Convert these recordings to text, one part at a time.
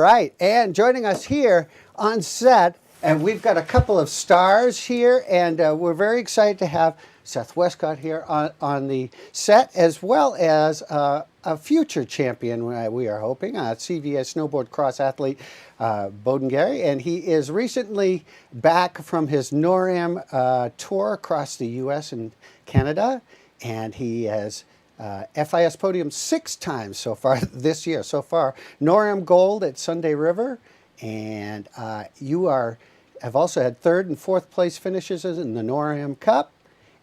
Right, and joining us here on set, and we've got a couple of stars here, and we're very excited to have Seth Wescott here on the set, as well as a future champion, we are hoping, CVS snowboard cross athlete, Boden Gerry, and he is recently back from his NORAM tour across the U.S. and Canada, and he has FIS podium 6 times so far this year. So far, NORAM gold at Sunday River, and you have also had 3rd and 4th place finishes in the NORAM Cup,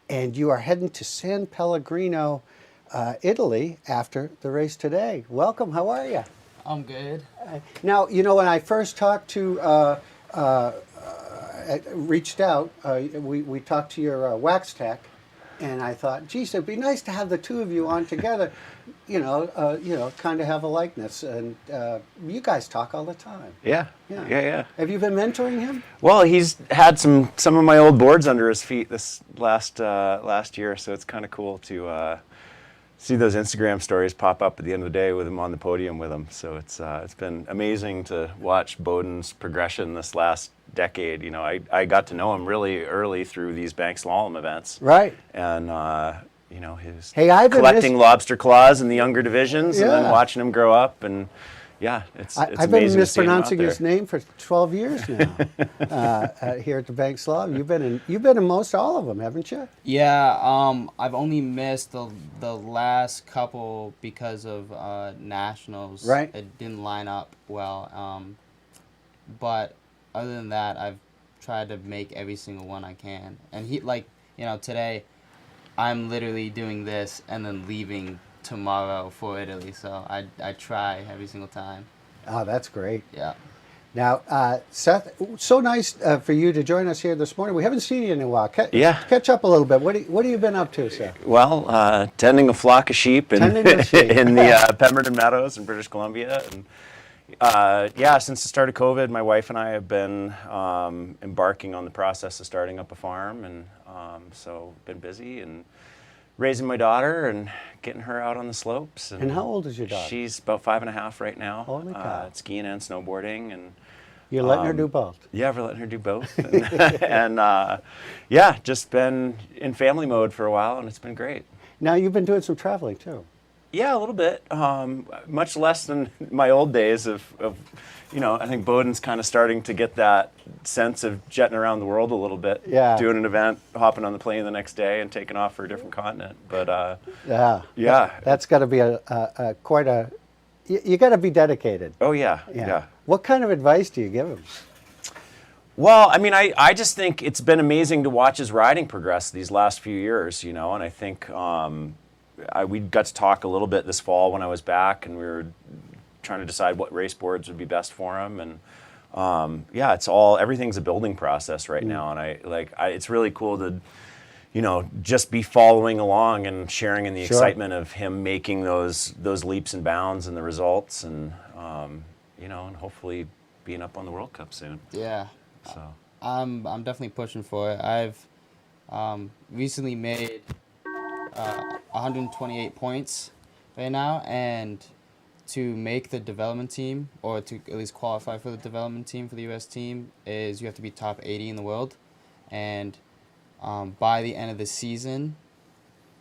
and you are heading to San Pellegrino, Italy after the race today. Welcome, how are you? I'm good. Now, you know, when I first talked to, reached out, we talked to your wax tech, and I thought, geez, it'd be nice to have the two of you on together, kind of have a likeness. And you guys talk all the time. Yeah. Have you been mentoring him? Well, he's had some of my old boards under his feet this last year, so it's kind of cool to see those Instagram stories pop up at the end of the day with him on the podium with him. So it's been amazing to watch Boden's progression this last decade. You know, I got to know him really early through these bank slalom events. Right. And he was I've been collecting lobster claws in the younger divisions, and then watching him grow up. And yeah, it's I've amazing been to see him out mispronouncing there. his name for 12 years now here at the bank slalom. You've been in most all of them, haven't you? Yeah, I've only missed the last couple because of nationals. Right. It didn't line up well. But other than that, I've tried to make every single one I can. And today, I'm literally doing this and then leaving tomorrow for Italy. So I try every single time. Oh, that's great. Yeah. Now, Seth, so nice for you to join us here this morning. We haven't seen you in a while. Catch up a little bit. What have you been up to, Seth? Well, tending a flock of sheep in the Pemberton Meadows in British Columbia. And since the start of COVID, my wife and I have been embarking on the process of starting up a farm, and so been busy and raising my daughter and getting her out on the slopes. And how old is your daughter? She's about 5.5 right now. Holy cow. Skiing and snowboarding, and you're letting her do both. Yeah, we're letting her do both, and just been in family mode for a while, and it's been great. Now you've been doing some traveling too. Yeah, a little bit. Much less than my old days of I think Boden's kind of starting to get that sense of jetting around the world a little bit. Yeah. Doing an event, hopping on the plane the next day, and taking off for a different continent. But that's got to be quite a. You got to be dedicated. Oh yeah. What kind of advice do you give him? Well, I mean, I just think it's been amazing to watch his riding progress these last few years, and I think we got to talk a little bit this fall when I was back, and we were trying to decide what race boards would be best for him, and everything's a building process right now, and it's really cool to just be following along and sharing in the excitement of him making those leaps and bounds and the results, and and hopefully being up on the World Cup soon. Yeah. So I'm definitely pushing for it. I've recently made 128 points right now, and to make the development team, or to at least qualify for the development team for the U.S. team, is you have to be top 80 in the world, and by the end of the season,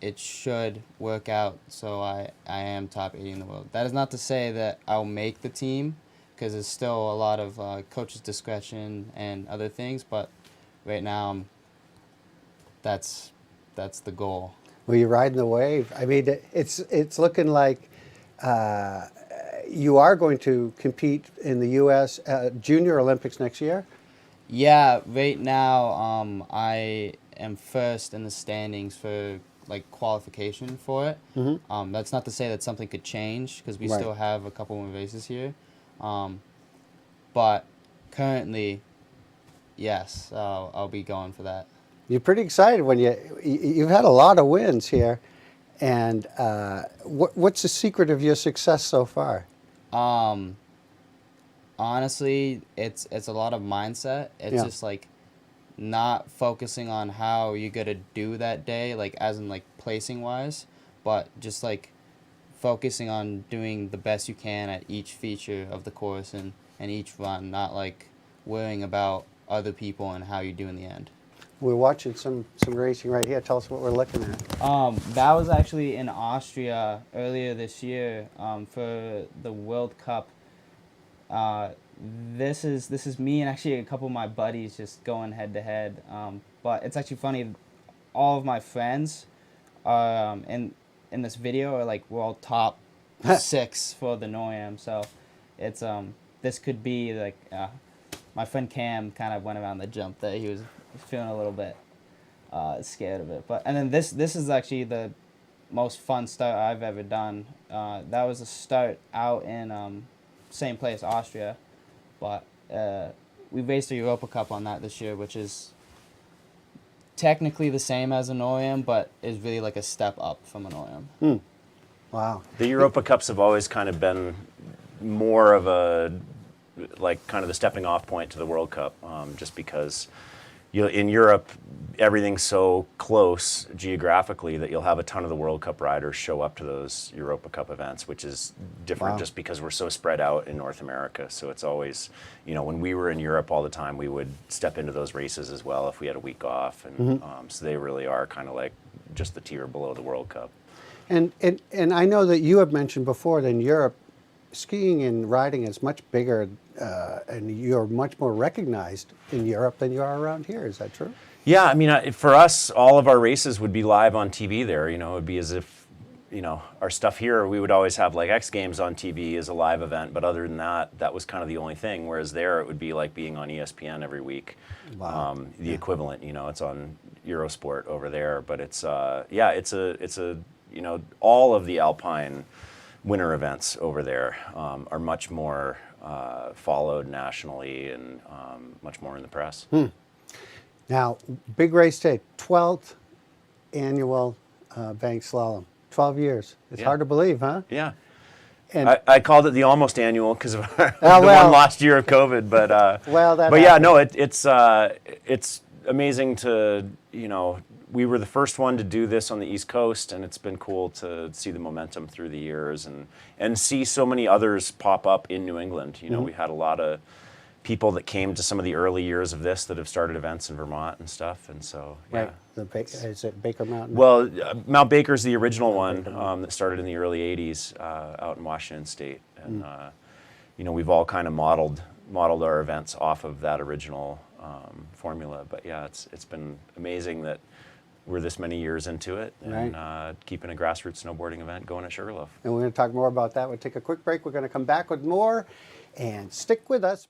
it should work out so I am top 80 in the world. That is not to say that I'll make the team, because there's still a lot of coach's discretion and other things, but right now that's the goal. Well, you're riding the wave. I mean, it's looking like you are going to compete in the U.S. Junior Olympics next year. Yeah, right now I am first in the standings for qualification for it. Mm-hmm. That's not to say that something could change, because we still have a couple more races here. But currently, yes, I'll be going for that. You're pretty excited when you've had a lot of wins here, and what's the secret of your success so far? Honestly, it's a lot of mindset. It's just not focusing on how you're gonna do that day, as in placing wise, but just focusing on doing the best you can at each feature of the course, and and each run, not like worrying about other people and how you do in the end. We're watching some racing right here. Tell us what we're looking at. That was actually in Austria earlier this year for the World Cup. This is me and actually a couple of my buddies just going head to head. But it's actually funny. All of my friends are in this video are like world top 6 for the NORAM. So it's this could be like my friend Cam kind of went around the jump there. He was feeling a little bit scared of it. And then this is actually the most fun start I've ever done. That was a start out in same place, Austria, but we raced a Europa Cup on that this year, which is technically the same as a NORAM, but is really like a step up from a NORAM. Wow. The Europa Cups have always kind of been more of a, like, kind of the stepping off point to the World Cup, just because in Europe, everything's so close geographically that you'll have a ton of the World Cup riders show up to those Europa Cup events, which is different just because we're so spread out in North America. So it's always, when we were in Europe all the time, we would step into those races as well if we had a week off. And so they really are kind of like just the tier below the World Cup. And I know that you have mentioned before that in Europe, skiing and riding is much bigger, and you're much more recognized in Europe than you are around here. Is that true? Yeah, I mean, for us, all of our races would be live on TV there. It would be as if, our stuff here, we would always have like X Games on TV as a live event, but other than that, that was kind of the only thing. Whereas there, it would be like being on ESPN every week. Wow. The equivalent, it's on Eurosport over there. But it's it's a all of the Alpine winter events over there are much more followed nationally and much more in the press. Now, big race day, 12th annual bank slalom. 12 years. It's hard to believe, huh? Yeah. And I called it the almost annual because of the well, one last year of COVID, but yeah, no, it's amazing to we were the first one to do this on the East Coast, and it's been cool to see the momentum through the years and see so many others pop up in New England. We had a lot of people that came to some of the early years of this that have started events in Vermont and stuff, and so yeah. Right. Is it Baker Mountain? Well, Mount Baker's the original one that started in the early '80s out in Washington State, and we've all kind of modeled our events off of that original formula. But yeah, it's been amazing that we're this many years into it and keeping a grassroots snowboarding event going at Sugarloaf. And we're going to talk more about that. We'll take a quick break. We're going to come back with more, and stick with us.